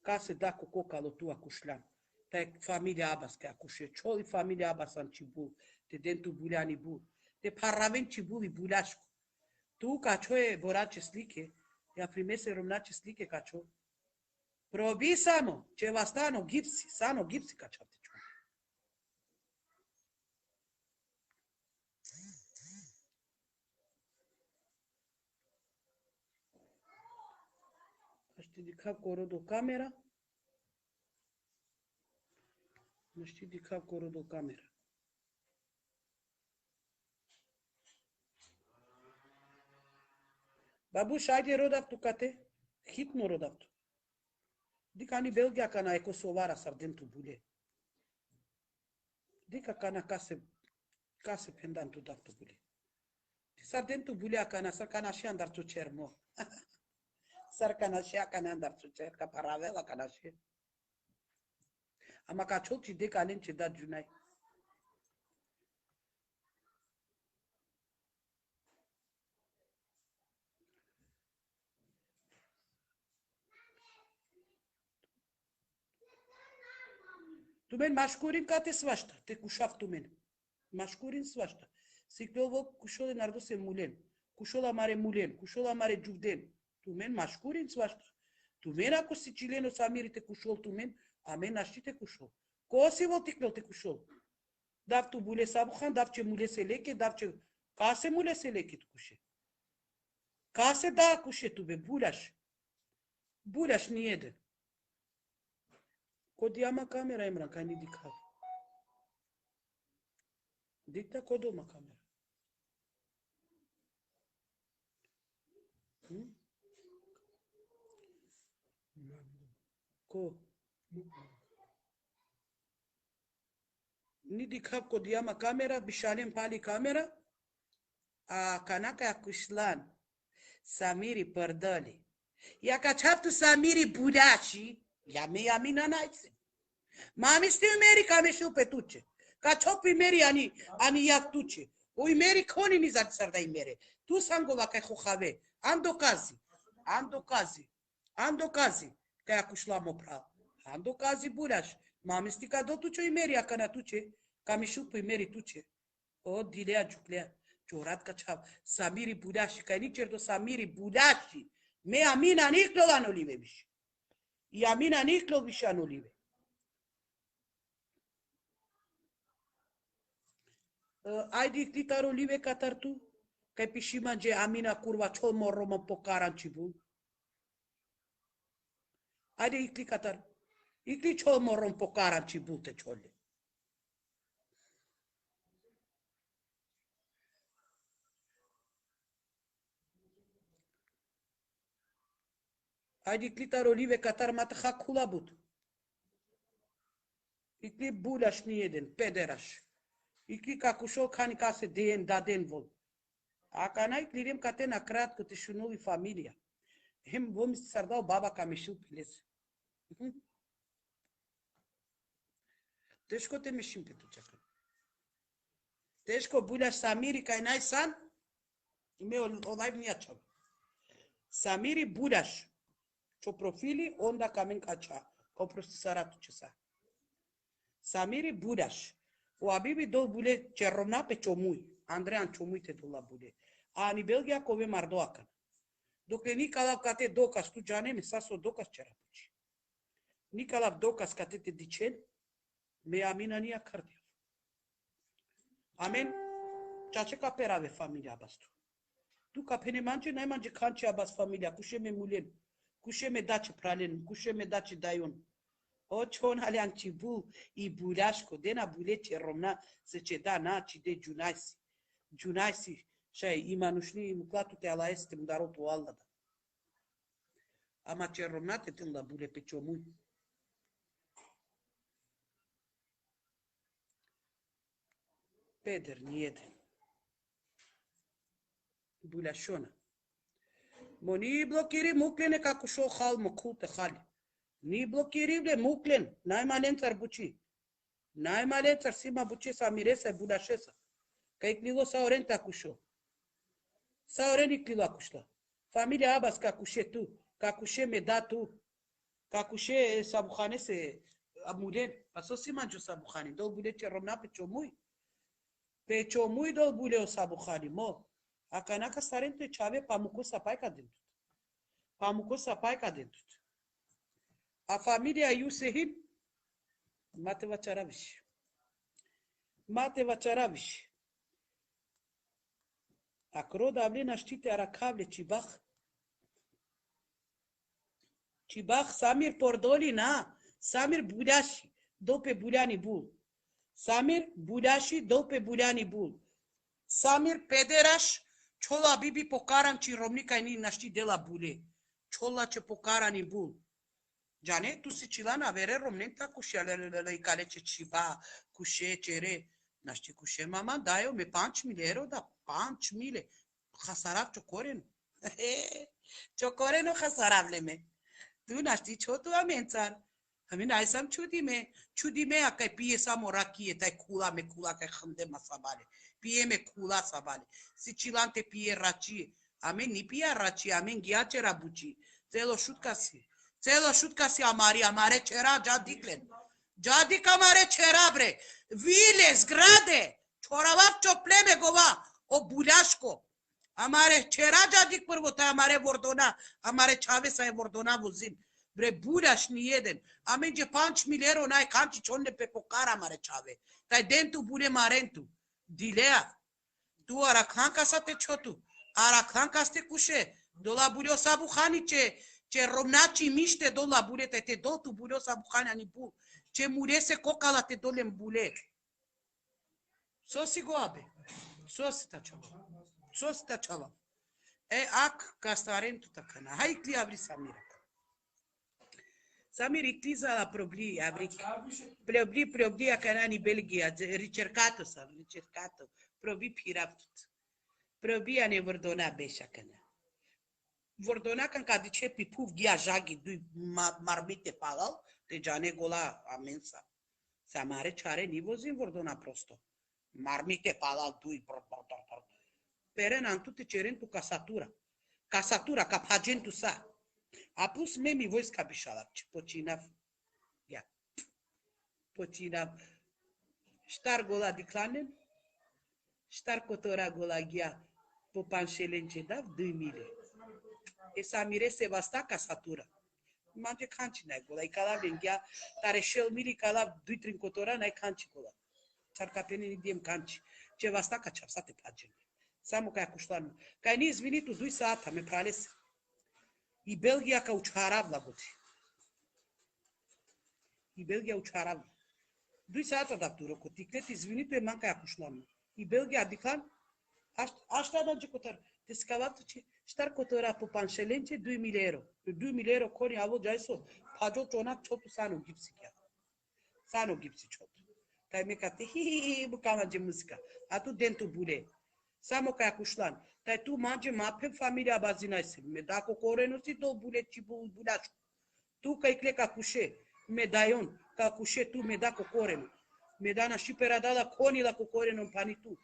Case da cu coca lo tua cușlan. Te familia abas că acușe. Cioli familia abas an cibu. Te dentu buleani bu. Te paraven cibu i buleașcu. Tu ca cioe vorace sliche. Ja primese romnace slike kačo. Probi samo, ceva stano gipsi kačate ču. Știi de cap corodo camera? Nu știi de cap corodo camera. Babuș, haide rodaptu cate? Hit nu rodaptu. Dica ni Belgia cana e Kosovara sardentu bule. Dica cana case pendantu daptu bule. Sardentu bule cana sar cana și andar tu cermo. Sar cana și cana andar tu cer ca paravela cana și. Ama ca ciolci de calen ce da junai. Tu men mașcurin ca te svașta, te cușaf tu men. Mașcurin svașta. Siclovo cușole nardo se mulen. Cușola mare mulen, cușola mare juvden. Tu men mașcurin svașta. Tu men ako sicileno Samiri te cușol tu men, amen naști te cușol. Cosi vo ticlo te cușol. Dav tu bule sabuhan, dav ce mule se leche, dav ce case mule se leche tu cușe. Case da cușe tu be buleaș. Buleaș niede. Kodiama camera Emran, ca ni dicav. Dicta kodoma camera. Ko. Ni dicav kodiama camera, bishalem pali camera. A kanaka kushlan. Samiri părdăli. Ia ca ceaptu Samiri budași. Ja me jamina najce. Mami sti meri kame shu petuche. Ka chopi meri ani yak tuche. O meri koni ni zat sarda imere. Tu sangova kai khokhave. Ando kazi. Kai akushla mopra. Ando kazi burash. Mami sti ka do tuche meri akana tuche. Kame shu pe meri tuche. O dilea juklea. Chorat ka chav. Samiri budashi. Kai ni cerdo Samiri budashi. Me amina niklo lan olive bish. Yamina niklo bishan olive. Ai dictitar olive catar tu? Că pișima ge amina curva chol morro po karan chibu. Ai dicti catar. Icli chol morro po karan chibu te cholle. Ai dictitar olive catar mat hakulabut. Icli bulash nieden pederash. Icli cacușo cani case den daden vol. Acanai clirem catena crat că te șunui familia. Hem vom sardau baba ca meșu piles. Deci că te meșim pe tu ceacă. Deci că bulash Samiri ca n-ai san, meu o live ni aceau. Samiri bulash. Čo profili onda kamen kacha. Ko prosto saratu ce sa. Samiri bulash. O abibi dol bule cerrona pe ciomui. Andrean ciomui te dol la bule. Ani Belgia kove mardoacan. Doke Nicolav cate docas tu jane me saso docas cerapuci. Nicolav docas cate te dicen me amina nia cardia. Amen. Ceea ca perave familia bastu. Tu ca pene manje n-ai manje canci abas familia cu șeme mulen. Куше ме даче прален, куше ме даче дайон. O çon halen çi bu i bulaşko dena bulece romna se ce da na ci de junaysi. Junaysi şey imanushni muklatu te ala este mudaro tu alla da. Ama ce romna te tin la bule pe çomu. Peder niede. Bulaşona. Moni blokiri muklene kako šo hal mokulte hali. Ni blokirivle muklen, najmalen car buci. Najmalen car sima buci sa miresa budașesa. Că iclilo sa orenta cușo. Sa oren iclilo acușla. Familia abas ca cușe tu, ca cușe me da tu, ca cușe sabuhane se amulen. Paso sima jo sabuhane, dol bule ce romna pe ciomui. Pe ciomui dol bule o sabuhane, mo. Acanaka sarente ceave pamucu sapai ca dentro. Pamucu sapai ca dentro. A familia Iusehim, mate vacharavish. Mate vacharavish. Acro davlena știte aracavle cibach. Cibach Samir Pordoli na. Samir Budashi, dope Buliani bul. Samir Budashi, dope Buliani bul. Samir Pederash, çola bibi pokaran ci romnica ni naști de la bule. Çola ce pokaran bul. Jane, tu sicilana avere romnenta cușelele care ce ciba, cușe, cere. Naști cușe, mama, da eu me 5.000 euro, da 5.000. Hasarav ciocorenu. Ciocorenu hasaravle me. Tu naști ce tu amențar. Amin, ai să-mi ciudi me, a că pie să morachie, tai cula me cula, că hânde ma sabale. Pie me cula sabale. Sicilante pie racie. Amin, ni pie racie, amin, ghiace rabuci. Telo șut casi. Celo șutca si amare cera jadiklen. Jadik amare cera bre. Vile, zgrade. Čoravav čopleme gova. O buляșco. Amare cera jadik prvota amare vordona. Amare čave sa je vordona vozim. Bre buляș ni jeden. Amenge 5.000 euro n-ai canci cionne pe pocara amare čave. Tai dentu bule marentu. Dilea. Tu arakhanka sa te çotu. Arakhanka ste kușe. Dola bulio sabu hanice. Ce romnaci miște do la bule, te do tu bule o să bucane ani bu. Ce murese coca la te dole în bule. Sosi goabe. Sosi ta ceava. Sosi ta ceava. E ac castarem tu tacana. Hai cli abri Samira. Samir icliza la probli, abri. Probli a canani Belgia, ricercato sam, ricercato. Probli piravtut. Probli a ne vordona beșa cana. Vordona kan kad ce pipuv gia jagi du marmite palal te jane gola amensa. Samare chare ni vozin vordona prosto. Marmite palal du Peren antu te ceren tu casatura. Casatura ca pagentu sa. Apus memi voice cabishala. Pocinav. Ya. Pocinav. Ștar gola diclanen. Ștar cotora gola gia. Popanșelence dav 2.000. Esa mire se va sta casatura. Manje canci n-ai gola. I cala venghea, tare shel mili cala 2-3 cotora n-ai canci gola. Țar ca penini diem canci. Ce va sta ca ceapsa te pagene. Samo ca cușlanu. Ca ni izvinitu 2 sata me prales. I Belgia ca učharav la goti. I Belgia učharav. 2 sata da duro ko tiklet izvinitu e manca cușlanu. I Belgia diclan Asta da cotar. Te scavato ce ștar cotora po panșelence 2.000 euro. 2.000 euro coni avo jaiso. Pajo chona chotu sano gipsi kya. Sano gipsi chotu. Tai me kate hi bu kama de música. Atu dentro bule. Samo ka kushlan. Tai tu manje mape familia bazinaise. Me da cocorenu si do bule chibu budaș. Tu ca ikle ca kușe. Me daion ca kușe tu me da cocorenu. Me da na și peradala coni la cocorenu în panitu.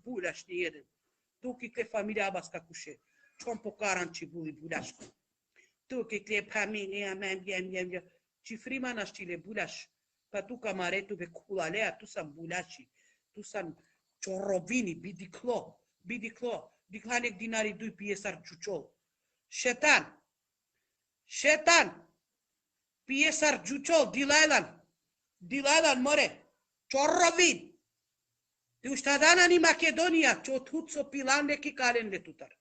Bula știe jeden. Tu que familia abasca cușe. Cion pocaran ci buli budașco. Tu que familia mea. Ci frima na știle budaș. Pa tu camaretu be culalea tu sam bulași. Tu sam ciorrovini bidiclo. Diclanec dinari dui piesar ciuciol. Șetan. Piesar ciuciol Dilailan more. Ciorrovini. Tu ștadana ni Macedonia, ce o tutso pilande ki kalende tutar.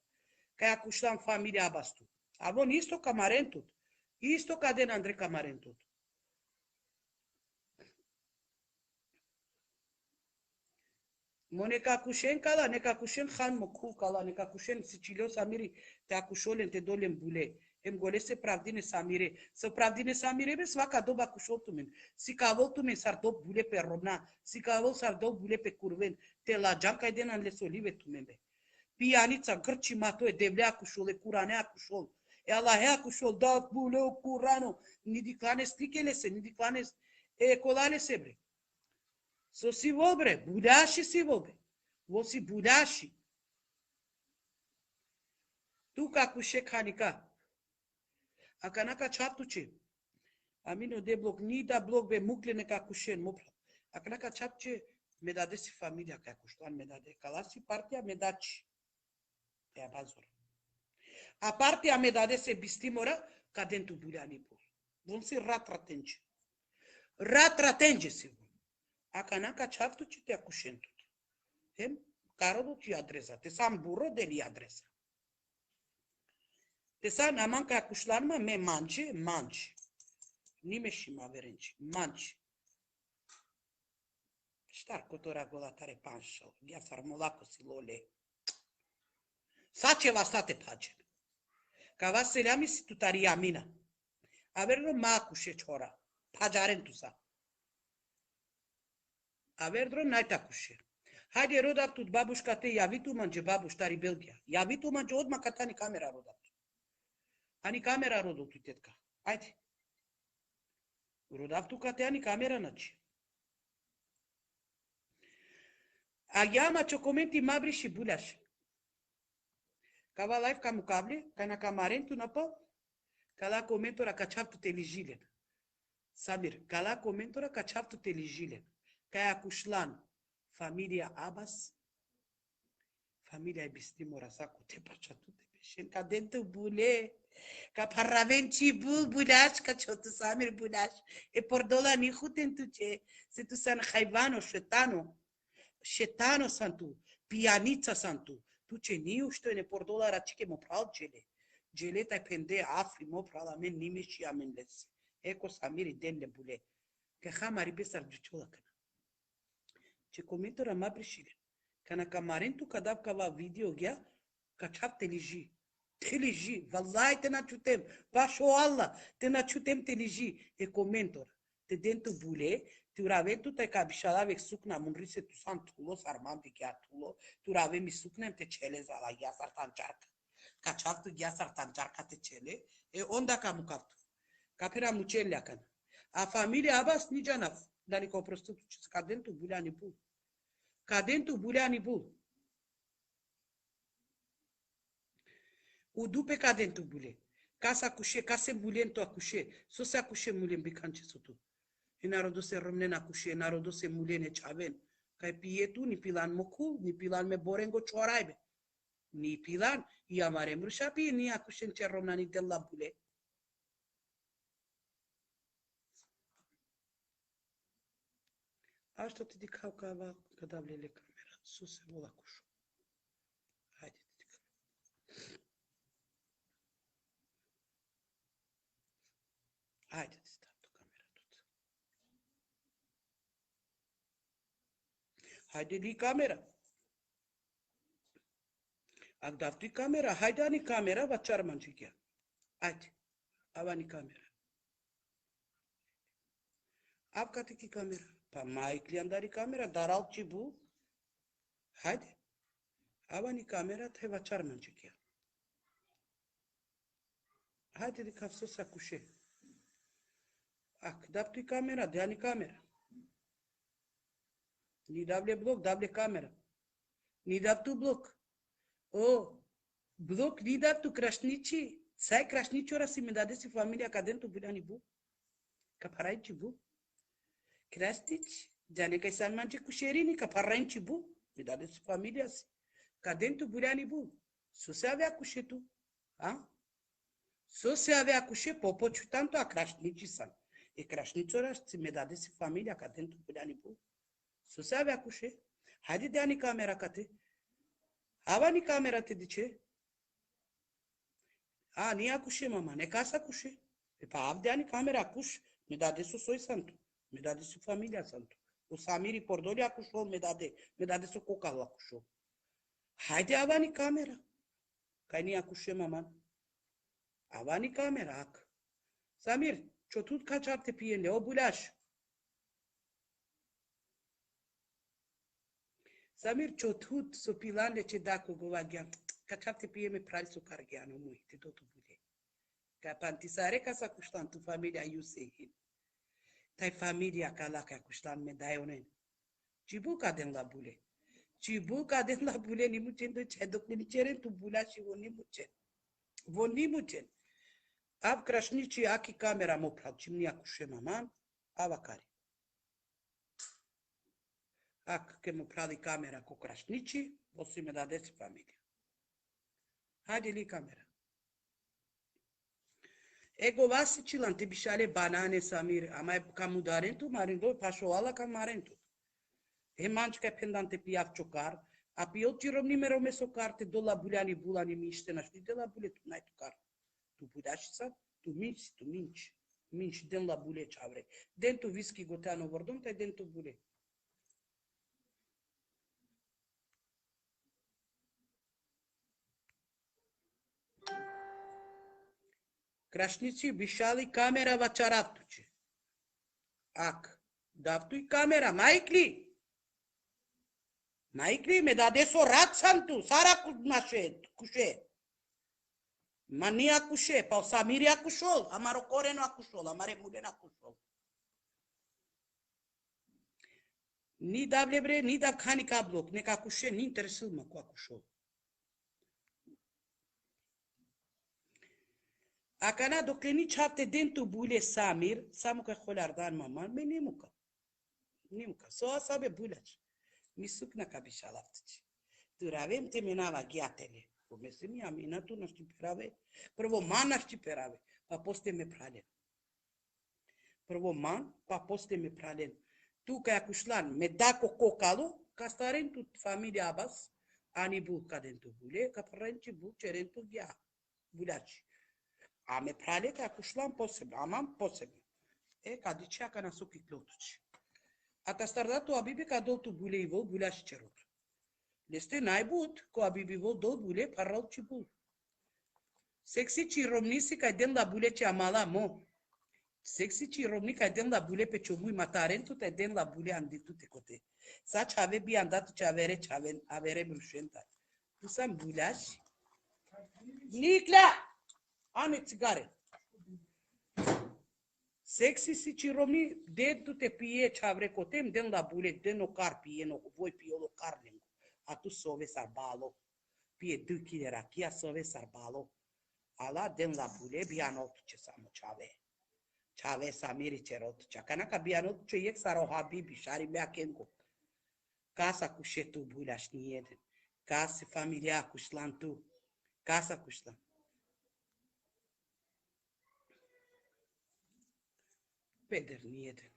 Ca cușlan familia abastu. Avon isto camarentut. Isto caden Andrei camarentut. Monica Cushen cala, neca Cushen han mocu cala, neca Cushen Sicilio Samiri, te acușolen, te dolem bule. Em golese pravdine Samire. Să pravdine Samire, bes va cadou bacușol tu men. Si cavol tu men s-ar dou bule pe Romna, si cavol s-ar dou bule pe Curven, te la geanca den an les olive tu men be. Pianița, gârci matoe, devlea acușole, curanea acușol. E Allahea acușol, da bule o curano, nidiclane sticele se, nidiclane e colale sebre. So si volbre, budași si volbre. Vo si budași. Tu ca cușe canica. Akanaka chaptuche. Amino de bloc ni da bloc be muclene ca cușen mopla. Akanaka chapche me dade si familia ca cuștoan me dade. Calasi partia me daci. Pe abazor. A partia me dade se bistimora ca dentu buliani pur. Vom si ratratenge. Ratratenge si vom. Akanaka chaptuche te acușentu. Hem carodu ti adresa. Te sam burro de li adresa. Tesa naman ca kuşlarıma me manci. Nimeşim averenci. Manci. Ștar cotora golatare panșo. Gea sarmolaco silole. Sace va state pagine. Ca va selami si tutaria mina. Averlo ma cușe ciora. Pajarentusa. Averlo naita cușe. Haide rodaptut babușca te iavitu manje babuștari Belgia. Iavitu manje odma catani camera rodaptut. Ani camera rodul tuitetka. Haide. Rodavtu ca te ani camera naci. Agama ce comenti mabri și buleaș. Ca va live ca mucable, ca na camarentu na pa, ca la comentora ca ceaptu teligilen. Samir, ca la comentora ca ceaptu teligilen. Ca aia cușlan. Familia Abbas. Familia Ebistimora sa cu te paciatu te peșen. Ca dentă bule. Ca paravenci buleaș, ca ciotu Samir buleaș. E pordola ni hutentu ce. Se tu san haivano, șetano santu. Pianița santu. Tu ce niu što ne pordola racike mo pral cele. Geleta pende afri mo pral amen nime și amen les. Eko Samiri denle bule. Că hamari besar juciola kana. Ce comentora mabrișile. Kana camarentu cadav cava video gea, ca ceap telegi. Telegi. Wallahi te naciutem. Pașo Allah. Te naciutem telegi. E comentora. Te dentu bule. Tu raventu te ca bișalave sucna munrise tu san tulo, sarman pe chiar tulo. Tu ravemi sucnem te cele za la gea sartancearca. Ca ceap tu gea sartancearca te cele. E onda ca mucaptu. Ca pera mucelea cana. A familia Abbas nijanaf. Dar e ca o prostituție. Cadentu buleani bul. Cadentu buleani bul. Udu pe cadentu bule. Casa cușe, case bulentu acușe. So se acușe mulen bicanche sotu. E narodu se romnen acușe, narodu se mulene ceaven. Ca e pietu, ni pilan mocu, ni pilan me borengo cioraibe. Ni pilan, ia mare mrușapi, ni acușe în ce romnani de la bule. Aș tot dicau cava cadavlele camera. Sus se vola cușu. Haide, dicau. Haide, statu camera tot. Haide, li camera. Ak dafti camera, haide ani camera, va cearman cichea. Haide, avani camera. Apcate ki camera. Pa mai cliandari camera, dar altci bu. Haide. Avani camera, te va cearman cichea. Haide de cafso sa cușe. Ak dafti camera, de ani camera. Ni dable bloc, dable camera. Ni daftu bloc. O, bloc, ni daftu crașnici. Sai crașnici ora si mi dadesi familia ca dentu buleani bu. Ca paraici bu. Crastici, jane că să manje cu șerini, ca paranci bu, mi dadesi familia si. Ca dentu buleani bu. So se avea cu șetu. Ha? So se avea cu șe, popo ciutanto a crașnici san. E crașnici ora si mi dadesi familia ca dentu buleani bu. So se avea cu șe. Haide de ani camera ca te. Avani camera te de ce? Ni akuše mama, neka se akuše. Pa avde ani kamera akuš, me dade su soi santo, me dade su familia santo. O Samiri Pordoli akušol me dade su kokalo akušol. Hajde avani kamera. Kaj ni akuše mama. Avani kamera ak. Samir, çotut kaçapte piyende o bulaş. Samir çotut su pilan leče dako govagyan. Kaçapte piyeme pral su kargyan o muhte do tu bule. Kapantisare casa cuștan tu familia Iusehin. Tai familia calaca cuștan medaionen. Cibuca den la bule. Cibuca den la bule ni mucen de cedok ni ceren tu bula și voni mucen. Voni mucen. Av krașnici aki camera mo pral cimni acușe maman, avacare. Ak che mo prali camera cu krașnici, o să me dadeți familia. Haide li camera. Ego vasi cilante bişale banane Samir, ama kamudarentu marindo pașoala camarentu. Hemanci ca pendante piav ciocar, api eu tirom nimero meso carte do la bulani bulani miște naști de la bule tu n-ai tu carte. Tu budași sa, tu minci. Minci den la bule ce vrei. Den tu whisky goteano vordom, tai den tu bule. Krașnici bişali camera va çaraptuce. Ak, davtui camera, Maikli. Maikli, me dade so rat santu, sara cușe. Mania cușe, pau Samiri acușol, amaro coreno acușol, amare mulen acușol. Ni davlebre, ni dav khani kabloc, ne ca cușe, ni interesul mă cu acușol. Acana docleni çapte dentu bule Samir, samuka xolardan maman, me nimuka. So sabe bulaç. Misukna kabişalaftıç. Duravem te menava ghiatele. Come se mi amina tu naști perave. Prvo man naști perave, pa poste me pralen. Prvo man, pa poste me pralen. Tu ca acușlan, me da co cocalo, ca staren tu familia abas, ani bul ca dentu bule, ca prenci bul cerentu ghia. Bulaci. Ame prale ca acușlan posebe, amam posebe. Ca de ce ca nasu kiklotuci. Ata stardat tu abibi ca dol tu bule ivo, bulaci cerut. Leste naibut, co abibi vo dol bule, parral ci bul. Sexy ci romnisi ca den la bule ce amala mo. Sexy ci romni ca den la bule pe ciomui matarentu te den la bule andi tu te cote. Sa ce ave bi andat ce avere brușenta. Tu sam bulaci. Nicla! Ane țigare. Sexy si ci romni de tu te pie ce avre cotem den la bule den o car pie no voi pie lo carne. Atu sove sarbalo. Pie 2 kg rachia sove sarbalo. Ala den la bule bianot ce samo chave. Chave Samiri cerot. Chakana ka bianot ce yek saro habibi shari mea kenko. Casa cu șetu bulaș nieden. Casa familia cu șlantu. Casa cu șlan. Peder nieden.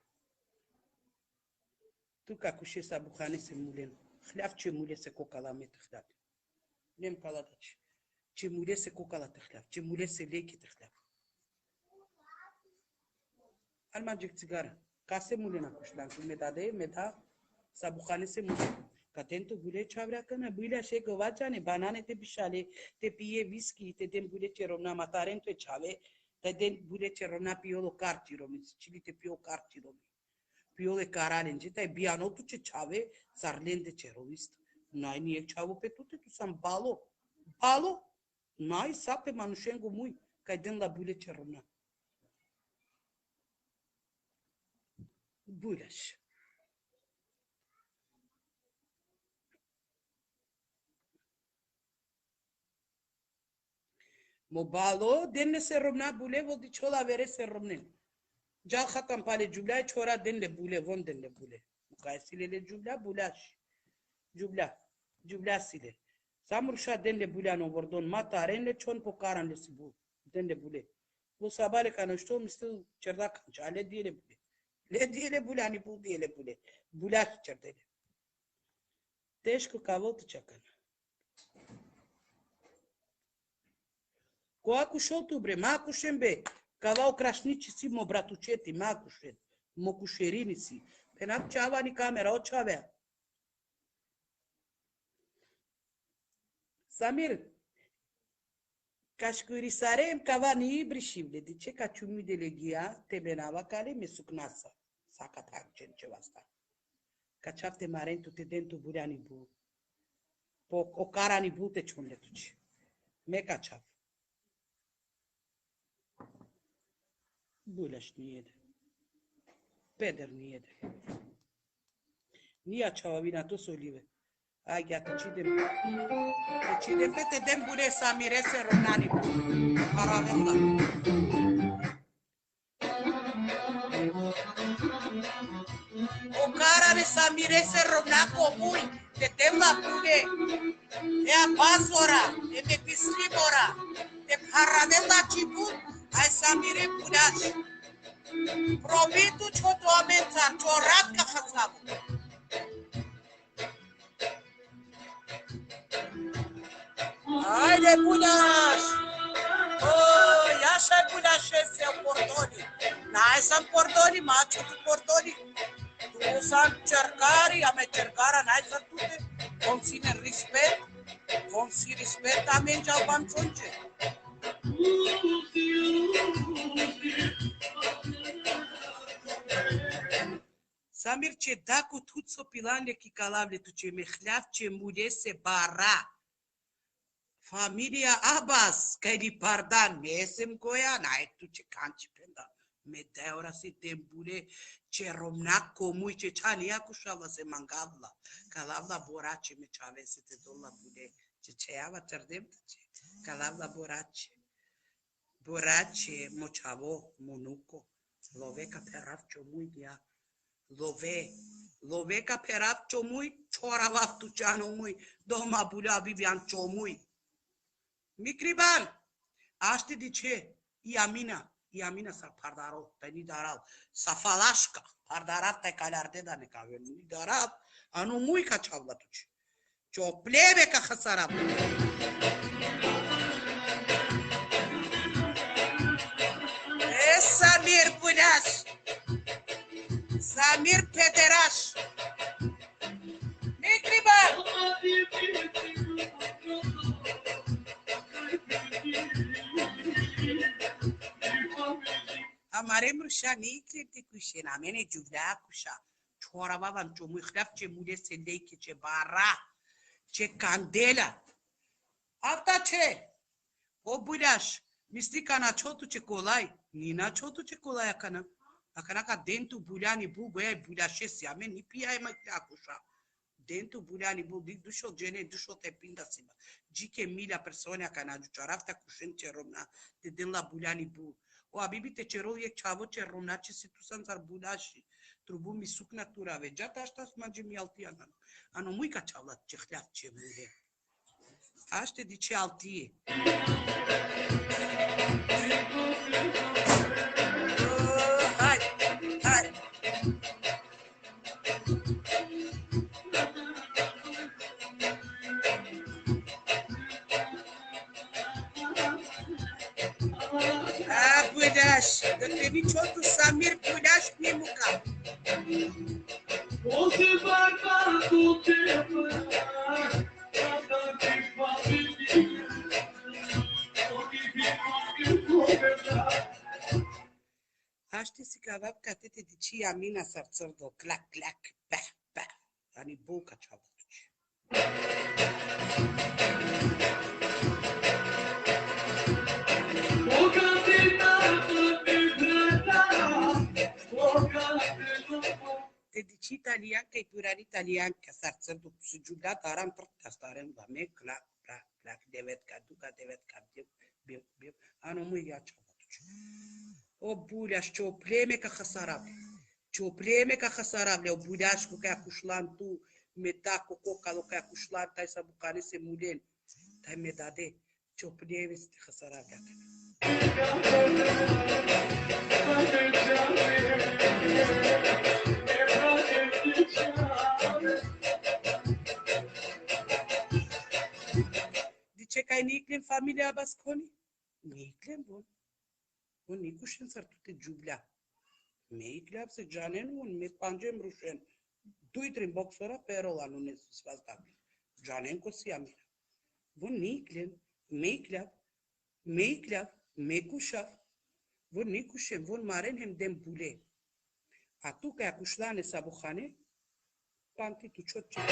Tu ca cu șe sa buhane se mulen. Хляв че муле се кокала ме тхляб. Нем каладач. Че муле се кокала тхляб. Че муле се леки тхляб. Almacık cigara. Kase mule na kuşlan. Meda sabukhane se mule. Katen to bule chavra kana bile she govachane banane te bishale te piye whisky te den bule cheromna mataren te chave te den bule cheromna piolo karti romi chili te pio karti romi. Piole caralenge te biano tu ce chave sarlende cherovist. Nai nie chavo pe tu sam balo. Balo? Nai sape manushengo mui kai den la bule cheromna. Buleș. Mobalo denne se romna bule vo di chola vere se romnen. Ja khatam pale jubla chora denne bule von denne bule. Mukasilele jubla bulaş. Jubla sile. Samurşa denne bule no vordon matarenle chon pokaran le sibu denne bule. Bu sabale kanoşto mistil çerdak chale diye bule. Le diye bule ani bu diye bule. Bulaş çerdele. Teşko kavotu çakan. Коакушо ту бре, макушем бе. Кава украшничи си мо братучети, макушен. Мо кушерини си. Пенак чавани камера, очавеа. Самир, Кашкурисарем кавани бришивле, de ce ca ciumi de legia te benava care me suknasa. Saka tangcen ce vasta. Ca chafte marentu te dentu buriani bu. Po okarani bu te chunle tuci. Me ca chaf. Bulash niede. Peder niede. Nia chavavina to solive. Ai gata cidem. Cidem fete dem bune Samire se ronani. Paravella. O cara de Samire se rona comui. Te dem la bune. E a pasora. E me pislimora. E paravella cibun. Ai Samire bunash. Promitu choto amentar. Chorat ka khasabu. Haide, Budaș! Oh, ia așa Budașese portoni. N-ai să-mi portoni, maciu tu portoni. Tu să-mi cercari, a me cercara, n-ai să tu te. Vom ține respect, vom ține respect, a mengea v-am țunce. Samir, ce da cu tuțo pilanle chicalavle, tu ce mehleav, ce mulese bara. Familia Abbas, că di pardan, mesem coia, n-ai tu ce canci penda. Me deora se tembule, ce romnac comui, ce ceania cu șala se mangavla. Calavla borace, me ce ave se te dola bule. Ce ava terdem, calavla borace. Borace, mochavo, monuco. Love ca peraf ciomui dia. Love ca peraf ciomui, ciorava tu ceanomui. Doma bulea Vivian ciomui. Micriban, aște de ce? Iamina s-a pardarau, pe nidaral, s-a falașca, pardarat te calearte, dar ne cavem nidaral, anu mui ca ce-au lătuci. Ce-o plebe ca hăsarab. E Samir Buneaș, Samir Pederaș, Micriban. Amarem rușanii crede cu șena, mene juvlea cu șa. Ciora baban ce mu xlaf ce mu se leke ce bara, ce candela. Asta ce? O budaș, mistica na chotu ce colai, nina chotu ce colai acana. Acana ca dentu buliani bu băia budașesi, amen ni pia mai cu șa. Dentu buliani bu dușo gene dușo te pinda siba. Gike milea persoane acana jucharafta cu șence romna de den la buliani bu. O abibi te cerou e ceavo ce romnace si tu s-ar budași. Trubu mi suc natura vegeta asta să mergem mi altia. Anu mui ca ceau la ce hleaf ce mure. Aște de ce altie. Hai. Budaș, de pe niciodată Samir Budaș mi muca. O se va ca tu te Așteți că avea catete de ce Amina s-ar țărdo, clac, clac, peh, peh, ani buca ce-a văzut. Te dici italian că e puran italian, că s-ar țărdo, și giudat aram prăta staren, la me, clac, clac, clac, devet ca duca, devet ca biu, anu mui ia ce-a văzut. O buleaș, ce o pleme ca hăsarable. Ce o pleme ca hăsarable, o buleaș cu care cușlan tu, meta cu coca, care cușlan, tai să bucane se mulen, tai me dade, ce o pleme este hăsarable. De ce că ai nicli în familia Basconi? Niklem bu nikuşen sartute jubla. Meiklap se janen un me panjem rushen. Duitrin boxora perola nu ne svazda. Janen ko si amina. Bu niklem meiklap mekuşaf. Bu nikuşen bu maren hem dem bule. Atu ka kuşlane sabukhane panti tu çot çek.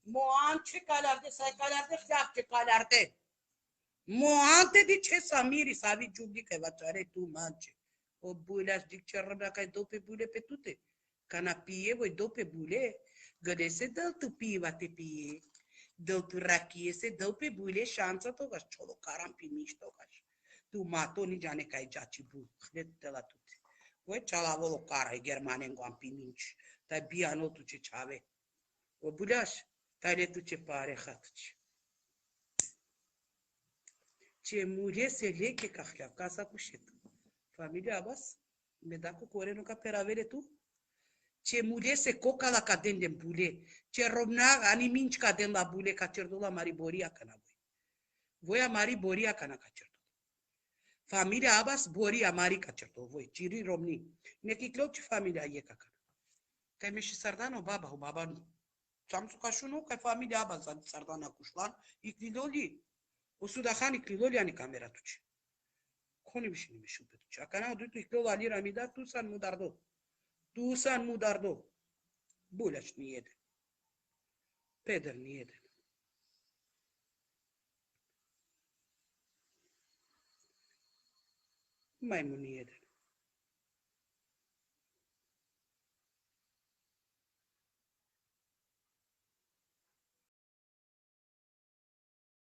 Moan çıkalarda, saykalarda, şlaf çıkalarda. Moan dedi çe samiri savi cubli ke vaçare tu manche. O bulas dikçarına kay dope bule pe tute. Kana pie voi dope bule. Gădese dă tu piva te pie. Dă tu rachie se dă pe bule șanța to gaș cholo karam pi mișto gaș. Tu mato ni jane kai jaci bu. Khlet la tute. Voi chalavolo cara germanen goam pi minci. Ta biano tu ce chave. O bulas tare tu ce pare khatci. Ce mulher se leke kahya casa cu șet. Familia Abbas, me da cu corenu ca peravere tu? Ce mulher se coca la caden de bule, ce romna ani minci caden la bule ca cerdo la mariboria cana voi. Voi a mariboria cana ca cerdo. Familia Abbas boria mari ca cerdo voi, ciri romni. Ne chiclou ce familia e ca cana. Că mi și sardano baba nu. Ți-am su ca și nu, că familia Abbas sardana cușlan, icliloli. O sudahani icliloli ani camera tuci. Koni bir şey mi şu petuci. Akana du tu iclilo ali ramida tu san mudardo. Tu san mudardo. Bulaş niyede. Peder niyede. Maymun niyede.